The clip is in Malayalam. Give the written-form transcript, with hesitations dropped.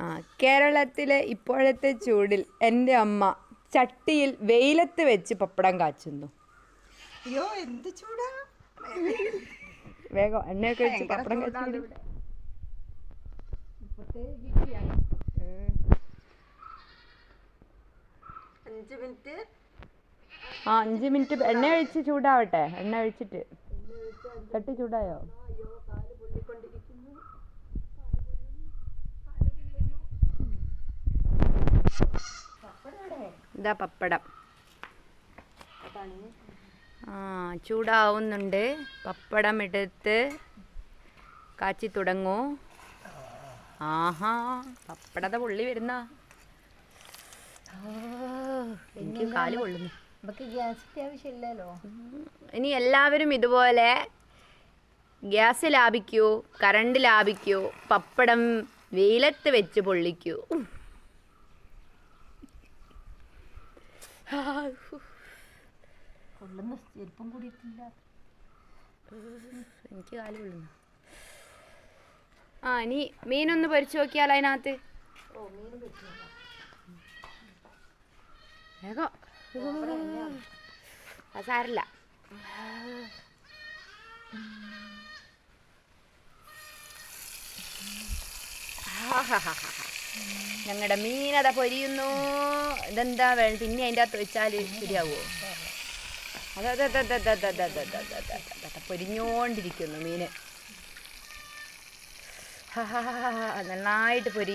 ആ, കേരളത്തിലെ ഇപ്പോഴത്തെ ചൂടിൽ എൻ്റെ അമ്മ ചട്ടിയിൽ വെയിലത്ത് വെച്ച് പപ്പടം കാച്ചുന്നു. അയ്യോ എന്ത് ചൂടാ! വേഗം എണ്ണയൊക്കെ വെച്ച് പപ്പടം കാച്ചു. 5 മിനിറ്റ്. ആ 5 മിനിറ്റ് എണ്ണ ഒഴിച്ച് ചൂടാവട്ടെ. എണ്ണ ഒഴിച്ചിട്ട് ചട്ടി ചൂടായോ? ഇതാ പപ്പടം. ആ ചൂടാവുന്നുണ്ട്. പപ്പടം എടുത്ത് കാച്ചി തുടങ്ങൂ. ആഹാ പപ്പടത്തെ പൊള്ളി വരുന്ന എനിക്ക് കാല് പൊള്ളുന്നു. നമുക്ക് ഗ്യാസിന്റെ ആവശ്യമില്ലല്ലോ. ഇനി എല്ലാവരും ഇതുപോലെ ഗ്യാസ് ലാഭിക്കൂ, കറണ്ട് ലാഭിക്കൂ, പപ്പടം വെയിലത്ത് വെച്ച് പൊള്ളിക്കൂ. പൊള്ളുന്ന ചെരുപ്പം കൂടിയിട്ടില്ല. എനിക്ക് കാല് പൊള്ളുന്നു. ആ ഇനി മീനൊന്ന് പൊരിച്ചു നോക്കിയാലോ അതിനകത്ത്. വേഗം സാരില്ല. ഞങ്ങളുടെ മീനത പൊരിയുന്നു. ഇതെന്താ വേണം പിന്നെ അതിൻ്റെ അകത്ത് വെച്ചാൽ ശരിയാവുമോ? പൊരിഞ്ഞോണ്ടിരിക്കുന്നു മീന്. നന്നായിട്ട് പൊരി.